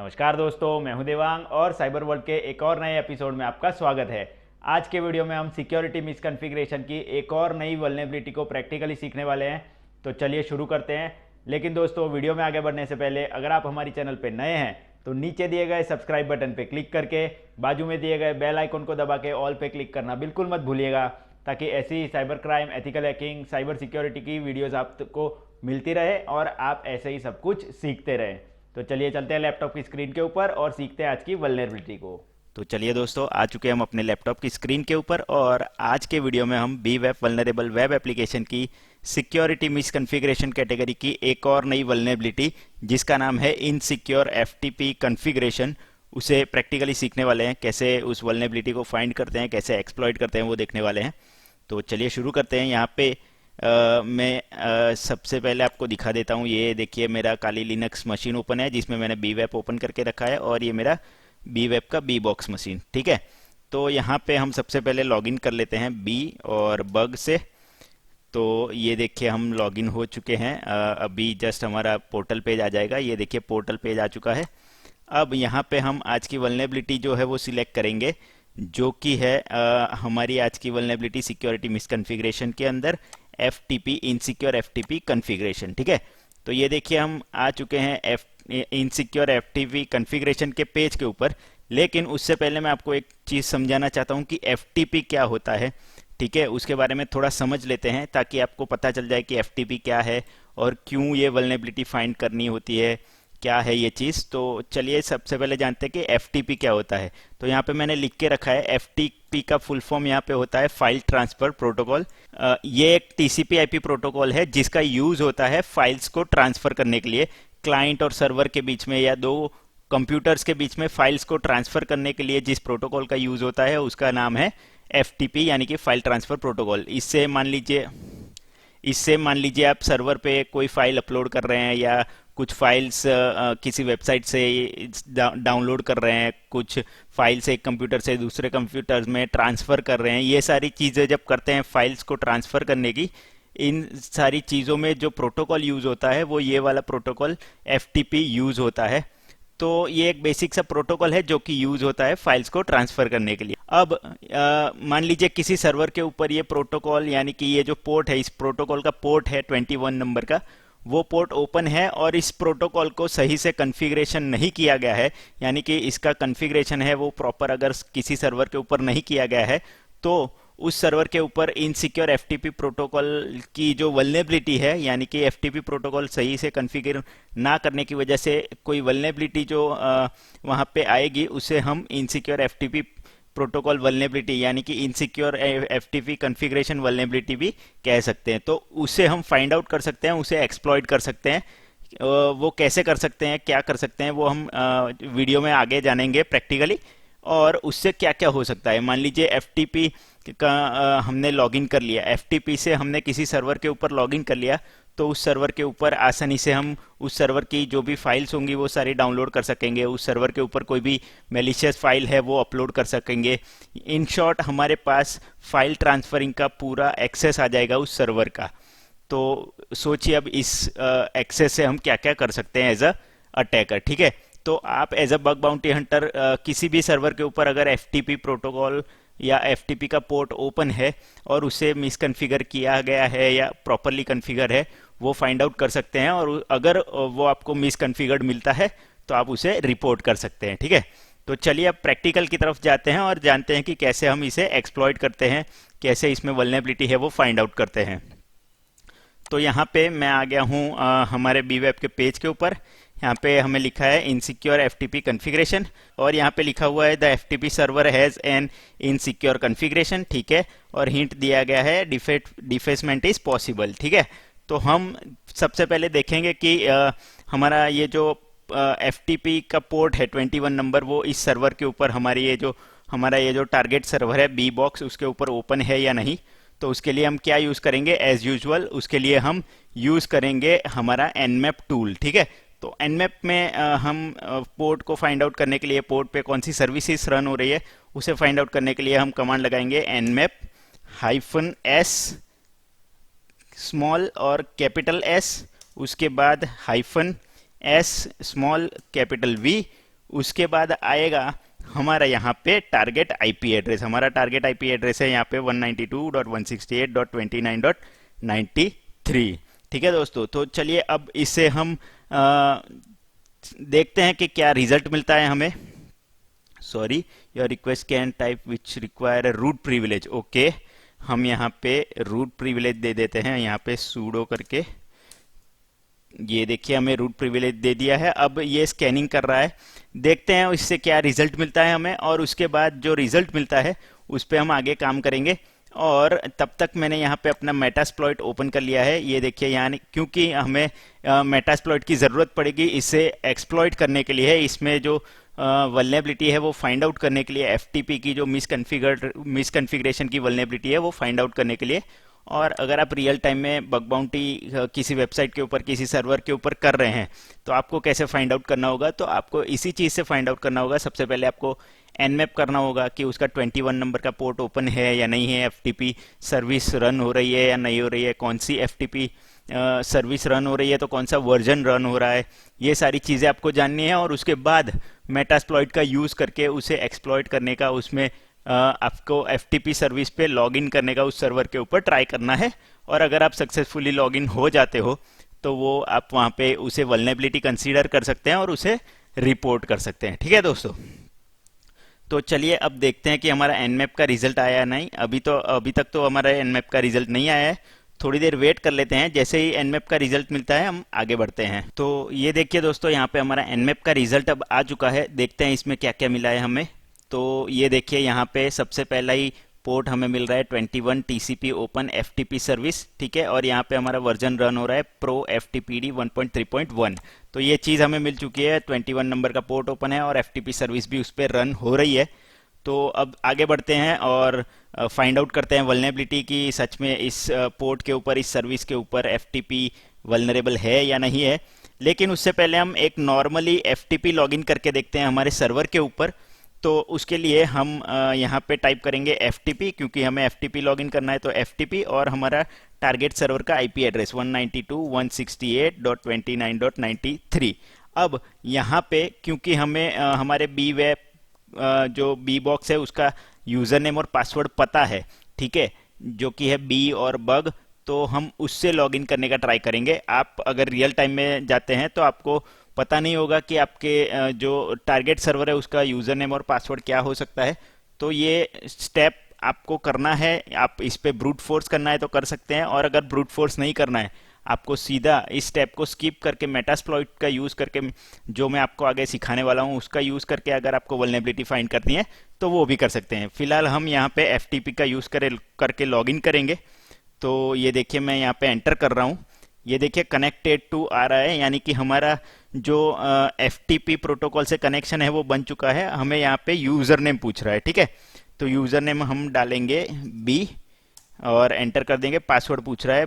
नमस्कार दोस्तों, मैं हूं देवांग और साइबर वर्ल्ड के एक और नए एपिसोड में आपका स्वागत है। आज के वीडियो में हम सिक्योरिटी मिसकॉन्फ़िगरेशन की एक और नई वल्नरेबिलिटी को प्रैक्टिकली सीखने वाले हैं। तो चलिए शुरू करते हैं। लेकिन दोस्तों, वीडियो में आगे बढ़ने से पहले अगर आप हमारी चैनल पर नए हैं तो नीचे दिए गए सब्सक्राइब बटन पर क्लिक करके बाजू में दिए गए बेल आइकन को दबा के ऑल पे क्लिक करना बिल्कुल मत भूलिएगा, ताकि ऐसी cyber crime, ethical hacking, cyber security की वीडियोज़ आपको मिलती रहे और आप ऐसे ही सब कुछ सीखते रहें। तो चलिए चलते हैं लैपटॉप की स्क्रीन के ऊपर और सीखते हैं आज की वल्नरेबिलिटी को। तो चलिए दोस्तों, आ चुके हम अपने लैपटॉप की स्क्रीन के ऊपर और आज के वीडियो में हम B web vulnerable web application की सिक्योरिटी मिसकॉन्फ़िगरेशन कैटेगरी की एक और नई वल्नरेबिलिटी, जिसका नाम है इनसिक्योर एफटीपी कॉन्फ़िगरेशन, उसे प्रैक्टिकली सीखने वाले हैं। कैसे उस वल्नरेबिलिटी को फाइंड करते हैं, कैसे एक्सप्लॉइट करते हैं, वो देखने वाले हैं। तो चलिए शुरू करते हैं। यहाँ पे मैं सबसे पहले आपको दिखा देता हूँ। ये देखिए, मेरा काली लिनक्स मशीन ओपन है जिसमें मैंने बी वेब ओपन करके रखा है, और ये मेरा बी वेब का बी बॉक्स मशीन, ठीक है। तो यहाँ पे हम सबसे पहले लॉगिन कर लेते हैं बी और बग से। तो ये देखिए, हम लॉगिन हो चुके हैं। अभी जस्ट हमारा पोर्टल पेज आ जाएगा। ये देखिए, पोर्टल पेज आ चुका है। अब यहाँ पे हम आज की वल्नरेबिलिटी जो है वो सिलेक्ट करेंगे, जो कि है हमारी आज की वल्नरेबिलिटी सिक्योरिटी मिसकॉन्फ़िगरेशन के अंदर एफटीपी, इनसिक्योर एफटीपी कॉन्फ़िगरेशन, ठीक है। तो ये देखिए, हम आ चुके हैं इनसिक्योर एफटीपी कॉन्फ़िगरेशन के पेज के ऊपर। लेकिन उससे पहले मैं आपको एक चीज़ समझाना चाहता हूँ कि एफटीपी क्या होता है, ठीक है। उसके बारे में थोड़ा समझ लेते हैं ताकि आपको पता चल जाए कि एफटीपी क्या है और क्यों ये वल्नरेबिलिटी फाइंड करनी होती है, क्या है ये चीज़। तो चलिए सबसे पहले जानते हैं कि एफटीपी क्या होता है। तो यहाँ पे मैंने लिख के रखा है, एफटीपी का फुल फॉर्म यहाँ पे होता है फाइल ट्रांसफर प्रोटोकॉल। ये एक टीसीपी आईपी प्रोटोकॉल है जिसका यूज होता है फाइल्स को ट्रांसफर करने के लिए, क्लाइंट और सर्वर के बीच में या दो कंप्यूटर्स के बीच में फाइल्स को ट्रांसफर करने के लिए जिस प्रोटोकॉल का यूज होता है उसका नाम है एफटीपी, यानी कि फाइल ट्रांसफर प्रोटोकॉल। इससे मान लीजिए आप सर्वर पे कोई फाइल अपलोड कर रहे हैं या कुछ फाइल्स किसी वेबसाइट से डाउनलोड कर रहे हैं, कुछ फाइल्स एक कंप्यूटर से दूसरे कंप्यूटर में ट्रांसफ़र कर रहे हैं। ये सारी चीज़ें जब करते हैं फाइल्स को ट्रांसफ़र करने की, इन सारी चीज़ों में जो प्रोटोकॉल यूज़ होता है वो ये वाला प्रोटोकॉल एफटीपी यूज़ होता है। तो ये एक बेसिक सा प्रोटोकॉल है जो कि यूज होता है फाइल्स को ट्रांसफर करने के लिए। अब मान लीजिए किसी सर्वर के ऊपर ये प्रोटोकॉल, यानी कि ये जो पोर्ट है, इस प्रोटोकॉल का पोर्ट है 21 नंबर का, वो पोर्ट ओपन है और इस प्रोटोकॉल को सही से कॉन्फ़िगरेशन नहीं किया गया है, यानी कि इसका कॉन्फ़िगरेशन है वो प्रॉपर अगर किसी सर्वर के ऊपर नहीं किया गया है, तो उस सर्वर के ऊपर इनसिक्योर एफटीपी प्रोटोकॉल की जो वल्नरेबिलिटी है, यानी कि एफटीपी प्रोटोकॉल सही से कॉन्फ़िगर ना करने की वजह से कोई वल्नरेबिलिटी जो वहाँ पे आएगी, उसे हम इनसिक्योर एफटीपी प्रोटोकॉल वल्नरेबिलिटी, यानी कि इनसिक्योर एफटीपी कॉन्फ़िगरेशन वल्नरेबिलिटी भी कह सकते हैं। तो उसे हम फाइंड आउट कर सकते हैं, उसे एक्सप्लॉइट कर सकते हैं। वो कैसे कर सकते हैं, क्या कर सकते हैं, वो हम वीडियो में आगे जानेंगे प्रैक्टिकली। और उससे क्या क्या हो सकता है, मान लीजिए एफटीपी का हमने लॉगिन कर लिया, एफटीपी से हमने किसी सर्वर के ऊपर लॉगिन कर लिया, तो उस सर्वर के ऊपर आसानी से हम उस सर्वर की जो भी फाइल्स होंगी वो सारी डाउनलोड कर सकेंगे। उस सर्वर के ऊपर कोई भी मैलिशियस फाइल है वो अपलोड कर सकेंगे। इन शॉर्ट, हमारे पास फाइल ट्रांसफरिंग का पूरा एक्सेस आ जाएगा उस सर्वर का। तो सोचिए अब इस एक्सेस से हम क्या क्या कर सकते हैं एज अ अटैकर, ठीक है। तो आप as a bug bounty hunter किसी भी सर्वर के ऊपर अगर एफटीपी प्रोटोकॉल या एफटीपी का पोर्ट ओपन है और उसे मिसकॉन्फ़िगर किया गया है या प्रॉपरली कॉन्फ़िगर है, वो फाइंड आउट कर सकते हैं। और अगर वो आपको मिसकॉन्फ़िगर्ड मिलता है तो आप उसे रिपोर्ट कर सकते हैं, ठीक है। तो चलिए अब प्रैक्टिकल की तरफ जाते हैं और जानते हैं कि कैसे हम इसे एक्सप्लॉइट करते हैं, कैसे इसमें वल्नरेबिलिटी है वो फाइंड आउट करते हैं। तो यहाँ पे मैं आ गया हूँ हमारे बी वेब के पेज के ऊपर। यहाँ पे हमें लिखा है इनसिक्योर एफटीपी कॉन्फ़िगरेशन, और यहाँ पे लिखा हुआ है the FTP server has an insecure configuration, ठीक है। और हिंट दिया गया है डिफेसमेंट इज पॉसिबल, ठीक है। तो हम सबसे पहले देखेंगे कि हमारा ये जो एफटीपी का पोर्ट है 21 नंबर, वो इस सर्वर के ऊपर हमारा ये जो टारगेट सर्वर है बी बॉक्स, उसके ऊपर ओपन है या नहीं। तो उसके लिए हम क्या यूज़ करेंगे, एज यूजुअल उसके लिए हम यूज़ करेंगे हमारा nmap टूल, ठीक है। तो nmap में हम पोर्ट को फाइंड आउट करने के लिए, पोर्ट पे कौन सी सर्विसेज रन हो रही है उसे फाइंड आउट करने के लिए हम कमांड लगाएंगे nmap-s स्मॉल और कैपिटल S, उसके बाद -s स्मॉल कैपिटल V, उसके बाद आएगा हमारा यहाँ पे टारगेट आईपी एड्रेस। हमारा टारगेट आईपी एड्रेस है यहाँ पे 192.168.29.93। ठीक है दोस्तों, तो चलिए अब इससे हम देखते हैं कि क्या रिजल्ट मिलता है हमें। Sorry, your request can type which require root privilege. Okay, हम यहाँ पे रूट प्रिविलेज दे देते हैं, यहाँ पे सूडो करके। ये देखिए हमें रूट प्रिविलेज दे दिया है। अब ये स्कैनिंग कर रहा है, देखते हैं इससे क्या रिजल्ट मिलता है हमें, और उसके बाद जो रिजल्ट मिलता है उस पर हम आगे काम करेंगे। और तब तक मैंने यहाँ पे अपना मेटास्प्लॉइट ओपन कर लिया है। ये देखिए यहाँ, क्योंकि हमें मेटास्प्लॉइट की ज़रूरत पड़ेगी इसे एक्सप्लॉइट करने के लिए। इसमें जो वल्नरेबिलिटी है वो फाइंड आउट करने के लिए, एफटीपी की जो मिसकन्फिगरेशन की वल्नरेबिलिटी है वो फाइंड आउट करने के लिए। और अगर आप रियल टाइम में बग बाउंटी किसी वेबसाइट के ऊपर, किसी सर्वर के ऊपर कर रहे हैं, तो आपको कैसे फाइंड आउट करना होगा, तो आपको इसी चीज़ से फाइंड आउट करना होगा। सबसे पहले आपको nmap करना होगा कि उसका 21 नंबर का पोर्ट ओपन है या नहीं है, एफटीपी सर्विस रन हो रही है या नहीं हो रही है, कौन सी एफटीपी सर्विस रन हो रही है, तो कौन सा वर्जन रन हो रहा है, ये सारी चीज़ें आपको जाननी है। और उसके बाद मेटास्प्लॉइट का यूज़ करके उसे एक्सप्लॉइट करने का, उसमें आपको एफटीपी सर्विस पे लॉगिन करने का उस सर्वर के ऊपर ट्राई करना है। और अगर आप सक्सेसफुली लॉगिन हो जाते हो तो वो आप वहाँ पे उसे वल्नरेबिलिटी कंसीडर कर सकते हैं और उसे रिपोर्ट कर सकते हैं। ठीक है दोस्तों, तो चलिए अब देखते हैं कि हमारा nmap का रिजल्ट आया या नहीं। अभी तक तो हमारा nmap का रिजल्ट नहीं आया है, थोड़ी देर वेट कर लेते हैं। जैसे ही nmap का रिजल्ट मिलता है हम आगे बढ़ते हैं। तो ये देखिए दोस्तों, यहाँ पे हमारा nmap का रिजल्ट अब आ चुका है। देखते हैं इसमें क्या क्या मिला है हमें। तो ये देखिए यहाँ पे सबसे पहला ही पोर्ट हमें मिल रहा है 21 TCP ओपन FTP सर्विस। ठीक है, और यहाँ पे हमारा वर्जन रन हो रहा है प्रो FTPD 1.3.1। तो ये चीज़ हमें मिल चुकी है, 21 नंबर का पोर्ट ओपन है और FTP सर्विस भी उस पर रन हो रही है। तो अब आगे बढ़ते हैं और फाइंड आउट करते हैं वल्नरेबिलिटी की सच में इस पोर्ट के ऊपर, इस सर्विस के ऊपर FTP वल्नरेबल है या नहीं है। लेकिन उससे पहले हम एक नॉर्मली FTP लॉगिन करके देखते हैं हमारे सर्वर के ऊपर। तो उसके लिए हम यहाँ पे टाइप करेंगे FTP, क्योंकि हमें FTP लॉगिन करना है, तो FTP और हमारा टारगेट सर्वर का IP एड्रेस 192.168.29.93। अब यहाँ पे क्योंकि हमें हमारे बी वेब जो बी बॉक्स है उसका यूज़र नेम और पासवर्ड पता है, ठीक है, जो कि है बी और बग, तो हम उससे लॉगिन करने का ट्राई करेंगे। आप अगर रियल टाइम में जाते हैं तो आपको पता नहीं होगा कि आपके जो टारगेट सर्वर है उसका यूज़र नेम और पासवर्ड क्या हो सकता है। तो ये स्टेप आपको करना है, आप इस पे ब्रूट फोर्स करना है तो कर सकते हैं, और अगर ब्रूट फोर्स नहीं करना है, आपको सीधा इस स्टेप को स्किप करके मेटास्प्लॉइट का यूज़ करके, जो मैं आपको आगे सिखाने वाला हूँ उसका यूज़ करके अगर आपको वल्नरेबिलिटी फाइंड करनी है तो वो भी कर सकते हैं। फिलहाल हम यहाँ पे FTP का यूज़ करके लॉगिन करेंगे। तो ये देखिए मैं यहाँ पे एंटर कर रहा हूँ, ये देखिए कनेक्टेड टू आ रहा है, यानी कि हमारा जो FTP प्रोटोकॉल से कनेक्शन है वो बन चुका है। हमें यहाँ पे यूज़र नेम पूछ रहा है, ठीक है, तो यूज़र नेम हम डालेंगे बी और एंटर कर देंगे। पासवर्ड पूछ रहा है,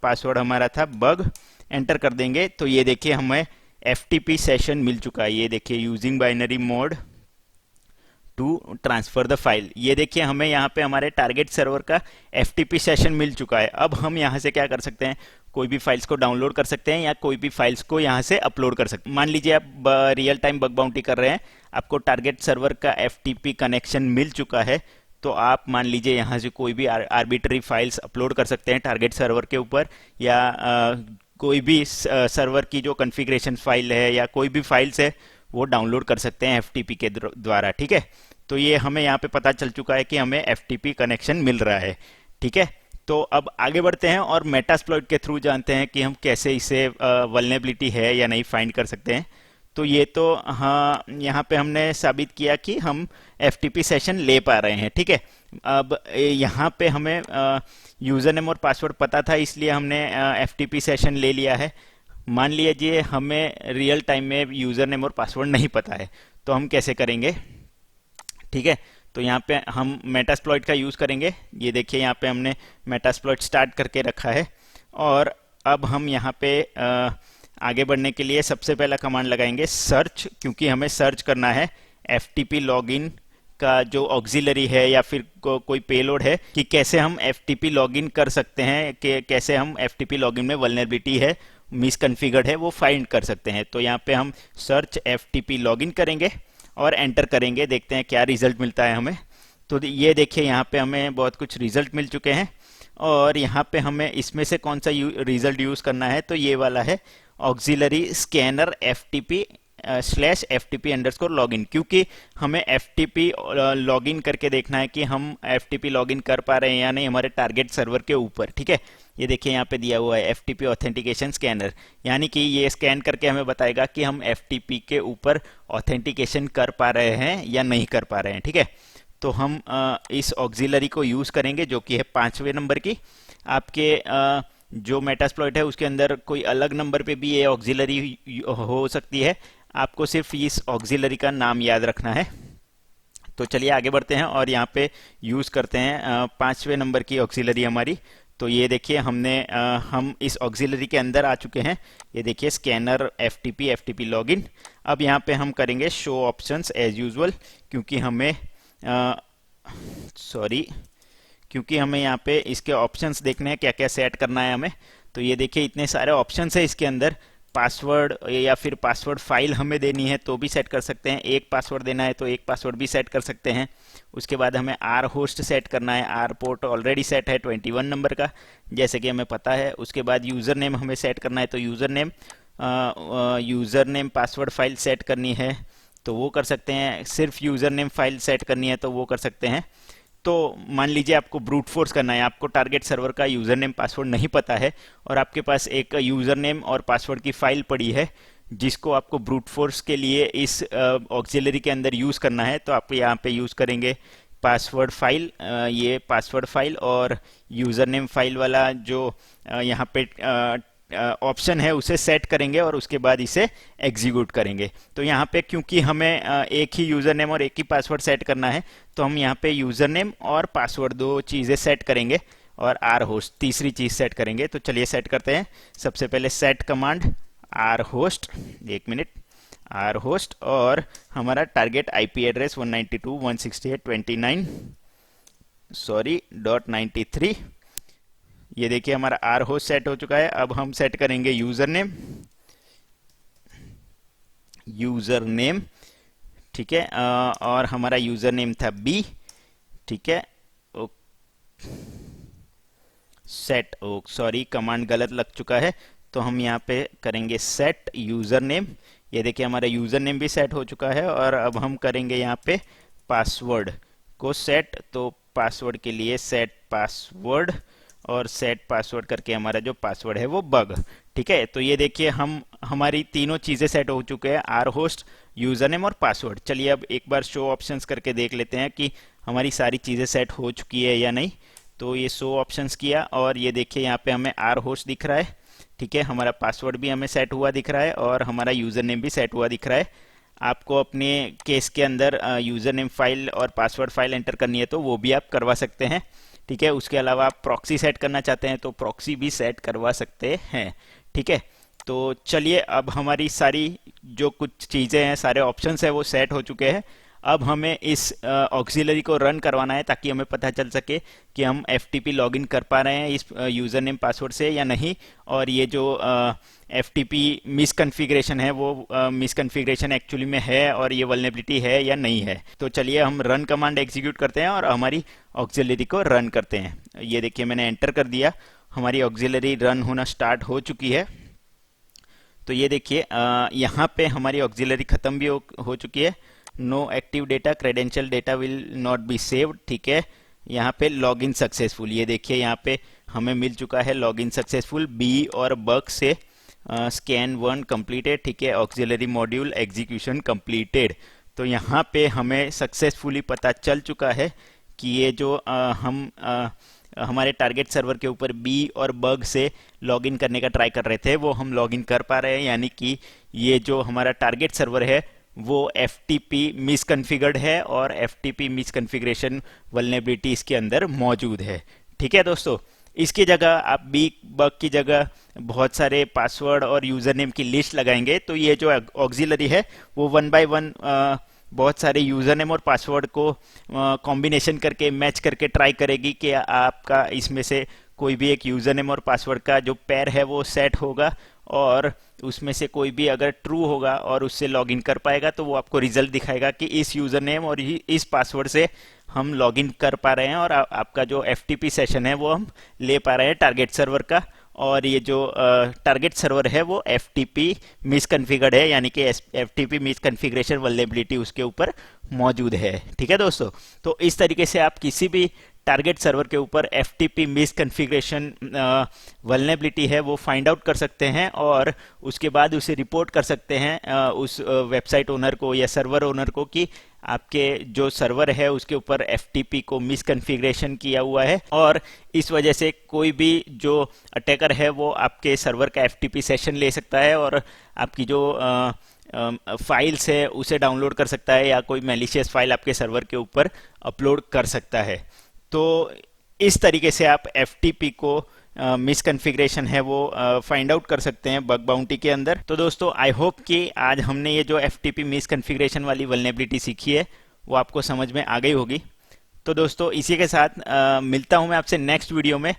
पासवर्ड हमारा था बग, एंटर कर देंगे। तो ये देखिए हमें FTP सेशन मिल चुका है। ये देखिए using binary mode to transfer the file. ये देखिए हमें यहाँ पे हमारे टारगेट सर्वर का FTP सेशन मिल चुका है। अब हम यहाँ से क्या कर सकते हैं, कोई भी फाइल्स को डाउनलोड कर सकते हैं या कोई भी फाइल्स को यहाँ से अपलोड कर सकते हैं। मान लीजिए आप रियल टाइम बग बाउंटी कर रहे हैं, आपको टारगेट सर्वर का FTP कनेक्शन मिल चुका है, तो आप मान लीजिए यहाँ से कोई भी आर्बिट्री फाइल्स अपलोड कर सकते हैं टारगेट सर्वर के ऊपर, या कोई भी सर्वर की जो कॉन्फ़िगरेशन फाइल है या कोई भी फाइल्स है वो डाउनलोड कर सकते हैं FTP के द्वारा। ठीक है, तो ये हमें यहाँ पे पता चल चुका है कि हमें FTP कनेक्शन मिल रहा है। ठीक है, तो अब आगे बढ़ते हैं और मेटास्प्लॉइट के थ्रू जानते हैं कि हम कैसे इसे वल्नरेबिलिटी है या नहीं फाइंड कर सकते हैं। तो ये तो हाँ, यहाँ पे हमने साबित किया कि हम FTP सेशन ले पा रहे हैं। ठीक है, अब यहाँ पे हमें यूज़र नेम और पासवर्ड पता था, इसलिए हमने FTP सेशन ले लिया है। मान लीजिए हमें रियल टाइम में यूज़र नेम और पासवर्ड नहीं पता है, तो हम कैसे करेंगे। ठीक है, तो यहाँ पे हम मेटास्प्लॉइट का यूज़ करेंगे। ये देखिए यहाँ पे हमने मेटास्प्लॉइट स्टार्ट करके रखा है, और अब हम यहाँ पे आगे बढ़ने के लिए सबसे पहला कमांड लगाएंगे सर्च, क्योंकि हमें सर्च करना है FTP लॉगिन का जो ऑक्सिलरी है या फिर कोई पेलोड है, कि कैसे हम FTP लॉगिन कर सकते हैं, कि कैसे हम FTP लॉगिन में वल्नरेबिलिटी है मिसकॉन्फ़िगर्ड है वो फाइंड कर सकते हैं। तो यहाँ पे हम सर्च FTP लॉगिन करेंगे और एंटर करेंगे, देखते हैं क्या रिजल्ट मिलता है हमें। तो ये देखिए यहाँ पे हमें बहुत कुछ रिजल्ट मिल चुके हैं और यहाँ पे हमें इसमें से कौन सा रिजल्ट यूज़ करना है, तो ये वाला है auxiliary scanner FTP /FTP underscore login, क्योंकि हमें FTP लॉगिन करके देखना है कि हम FTP लॉगिन कर पा रहे हैं या नहीं हमारे टारगेट सर्वर के ऊपर। ठीक है, ये देखिए यहाँ पे दिया हुआ है FTP ऑथेंटिकेशन स्कैनर, यानी कि ये स्कैन करके हमें बताएगा कि हम FTP के ऊपर ऑथेंटिकेशन कर पा रहे हैं या नहीं कर पा रहे हैं। ठीक है, तो हम इस ऑक्सिलरी को यूज़ करेंगे जो कि है 5वें नंबर की। आपके जो मेटास्प्लॉइट है उसके अंदर कोई अलग नंबर पे भी ये ऑक्सिलरी हो सकती है, आपको सिर्फ इस ऑक्सिलरी का नाम याद रखना है। तो चलिए आगे बढ़ते हैं और यहाँ पे यूज़ करते हैं 5वें नंबर की ऑक्सिलरी हमारी। तो ये देखिए हम इस ऑक्सिलरी के अंदर आ चुके हैं। ये देखिए स्कैनर FTP लॉगिन। अब यहाँ पे हम करेंगे शो ऑप्शंस एज यूजुअल, क्योंकि हमें क्योंकि हमें यहाँ पे इसके ऑप्शंस देखने हैं क्या क्या सेट करना है हमें। तो ये देखिए इतने सारे ऑप्शंस है इसके अंदर। पासवर्ड या फिर पासवर्ड फाइल हमें देनी है तो भी सेट कर सकते हैं, एक पासवर्ड देना है तो एक पासवर्ड भी सेट कर सकते हैं। उसके बाद हमें R होस्ट सेट करना है, R पोर्ट ऑलरेडी सेट है 21 नंबर का जैसे कि हमें पता है। उसके बाद यूज़र नेम हमें सेट करना है, तो user name password file set करनी है तो वो कर सकते हैं, सिर्फ यूज़र नेम फाइल सेट करनी है तो वो कर सकते हैं। तो मान लीजिए आपको ब्रूट फोर्स करना है, आपको टारगेट सर्वर का यूज़र नेम पासवर्ड नहीं पता है और आपके पास एक यूज़र नेम और पासवर्ड की फाइल पड़ी है जिसको आपको ब्रूट फोर्स के लिए इस ऑक्सिलरी के अंदर यूज़ करना है। तो आप यहाँ पे यूज़ करेंगे पासवर्ड फाइल, ये पासवर्ड फाइल और यूज़र नेम फाइल वाला जो यहाँ पे ऑप्शन है उसे सेट करेंगे और उसके बाद इसे एग्जीक्यूट करेंगे। तो यहाँ पे क्योंकि हमें एक ही यूज़र नेम और एक ही पासवर्ड सेट करना है तो हम यहाँ पे यूज़र नेम और पासवर्ड दो चीज़ें सेट करेंगे और R होस्ट तीसरी चीज़ सेट करेंगे। तो चलिए सेट करते हैं। सबसे पहले सेट कमांड R होस्ट, एक मिनट, R होस्ट और हमारा टारगेट IP एड्रेस 192.168.29 ये देखिए हमारा R होस्ट सेट हो चुका है। अब हम सेट करेंगे यूज़र नेम, ठीक है, और हमारा यूज़र नेम था B, ठीक है। सेट सॉरी कमांड गलत लग चुका है, तो हम यहाँ पे करेंगे सेट यूज़र नेम। ये देखिए हमारा यूज़र नेम भी सेट हो चुका है और अब हम करेंगे यहाँ पे पासवर्ड को सेट। तो पासवर्ड के लिए सेट पासवर्ड और सेट पासवर्ड करके हमारा जो पासवर्ड है वो बग, ठीक है। तो ये देखिए हमारी तीनों चीज़ें सेट हो चुके हैं, R होस्ट, यूज़र नेम और पासवर्ड। चलिए अब एक बार शो ऑप्शंस करके देख लेते हैं कि हमारी सारी चीज़ें सेट हो चुकी है या नहीं। तो ये शो ऑप्शंस किया और ये देखिए यहाँ पे हमें R होस्ट दिख रहा है, ठीक है, हमारा पासवर्ड भी हमें सेट हुआ दिख रहा है और हमारा यूज़र नेम भी सेट हुआ दिख रहा है। आपको अपने केस के अंदर यूज़र नेम फाइल और पासवर्ड फाइल एंटर करनी है तो वो भी आप करवा सकते हैं, ठीक है। उसके अलावा आप प्रॉक्सी सेट करना चाहते हैं तो प्रॉक्सी भी सेट करवा सकते हैं, ठीक है। तो चलिए अब हमारी सारी जो कुछ चीज़ें हैं, सारे ऑप्शंस हैं वो सेट हो चुके हैं। अब हमें इस ऑक्सिलरी को रन करवाना है ताकि हमें पता चल सके कि हम FTP लॉगिन कर पा रहे हैं इस यूज़र नेम पासवर्ड से या नहीं, और ये जो FTP मिसकॉन्फ़िगरेशन है वो मिसकॉन्फ़िगरेशन एक्चुअली में है और ये वल्नरेबिलिटी है या नहीं है। तो चलिए हम रन कमांड एग्जीक्यूट करते हैं और हमारी ऑक्सिलरी को रन करते हैं। ये देखिए मैंने एंटर कर दिया, हमारी ऑक्सिलरी रन होना स्टार्ट हो चुकी है। तो ये देखिए यहाँ पे हमारी ऑक्सिलरी ख़त्म भी हो चुकी है। No active data, credential data will not be saved, ठीक है। यहाँ पे लॉगिन सक्सेसफुल, ये देखिए यहाँ पे हमें मिल चुका है लॉगिन सक्सेसफुल बी और बग से स्कैन 1 कंप्लीटेड, ठीक है, ऑक्सिलरी मॉड्यूल एग्जीक्यूशन कंप्लीटेड। तो यहाँ पे हमें सक्सेसफुली पता चल चुका है कि ये जो हमारे टारगेट सर्वर के ऊपर बी और बग से लॉगिन करने का ट्राई कर रहे थे वो हम लॉगिन कर पा रहे हैं, यानी कि ये जो हमारा टारगेट सर्वर है वो FTP मिसकॉन्फ़िगर्ड है और FTP मिसकॉन्फ़िगरेशन वल्नरेबिलिटी इसके अंदर मौजूद है, ठीक है दोस्तों। इसकी जगह आप बी बग की जगह बहुत सारे पासवर्ड और यूज़र नेम की लिस्ट लगाएंगे तो ये जो ऑक्सिलरी है वो 1 बाय 1 बहुत सारे यूज़र नेम और पासवर्ड को कॉम्बिनेशन करके मैच करके ट्राई करेगी कि आपका इसमें से कोई भी एक यूज़र नेम और पासवर्ड का जो पेयर है वो सेट होगा और उसमें से कोई भी अगर ट्रू होगा और उससे लॉगिन कर पाएगा तो वो आपको रिजल्ट दिखाएगा कि इस यूज़र नेम और इस पासवर्ड से हम लॉगिन कर पा रहे हैं और आपका जो FTP सेशन है वो हम ले पा रहे हैं टारगेट सर्वर का। और ये जो टारगेट सर्वर है वो FTP मिसकॉन्फ़िगर्ड है, यानी कि FTP मिसकॉन्फ़िगरेशन वल्नरेबिलिटी उसके ऊपर मौजूद है। ठीक है दोस्तों, तो इस तरीके से आप किसी भी टारगेट सर्वर के ऊपर FTP मिसकॉन्फ़िगरेशन वल्नरेबिलिटी है वो फाइंड आउट कर सकते हैं और उसके बाद उसे रिपोर्ट कर सकते हैं उस वेबसाइट ओनर को या सर्वर ओनर को कि आपके जो सर्वर है उसके ऊपर FTP को मिसकॉन्फ़िगरेशन किया हुआ है और इस वजह से कोई भी जो अटैकर है वो आपके सर्वर का FTP सेशन ले सकता है और आपकी जो फाइल्स है उसे डाउनलोड कर सकता है या कोई मैलिशियस फाइल आपके सर्वर के ऊपर अपलोड कर सकता है। तो इस तरीके से आप FTP को मिसकॉन्फ़िगरेशन है वो फाइंड आउट कर सकते हैं बग बाउंटी के अंदर। तो दोस्तों आई होप कि आज हमने ये जो FTP मिसकॉन्फ़िगरेशन वाली वल्नरेबिलिटी सीखी है वो आपको समझ में आ गई होगी। तो दोस्तों इसी के साथ मिलता हूं मैं आपसे नेक्स्ट वीडियो में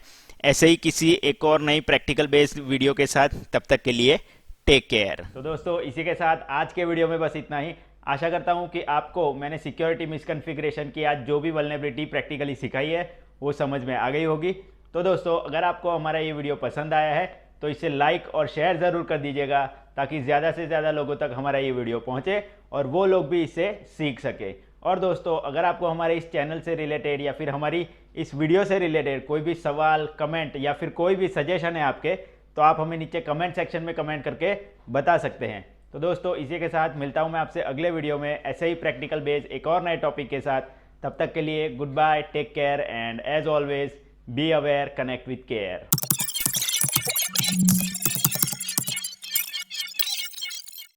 ऐसे ही किसी एक और नई प्रैक्टिकल बेस्ड वीडियो के साथ। तब तक के लिए टेक केयर। तो दोस्तों इसी के साथ आज के वीडियो में बस इतना ही। आशा करता हूं कि आपको मैंने सिक्योरिटी मिसकॉन्फ़िगरेशन की आज जो भी वल्नरेबिलिटी प्रैक्टिकली सिखाई है वो समझ में आ गई होगी। तो दोस्तों अगर आपको हमारा ये वीडियो पसंद आया है तो इसे लाइक और शेयर ज़रूर कर दीजिएगा ताकि ज़्यादा से ज़्यादा लोगों तक हमारा ये वीडियो पहुँचे और वो लोग भी इससे सीख सके। और दोस्तों अगर आपको हमारे इस चैनल से रिलेटेड या फिर हमारी इस वीडियो से रिलेटेड कोई भी सवाल, कमेंट या फिर कोई भी सजेशन है आपके, तो आप हमें नीचे कमेंट सेक्शन में कमेंट करके बता सकते हैं। तो दोस्तों इसी के साथ मिलता हूं मैं आपसे अगले वीडियो में ऐसे ही प्रैक्टिकल बेस्ड एक और नए टॉपिक के साथ। तब तक के लिए good bye, take care and as always be aware, connect with care.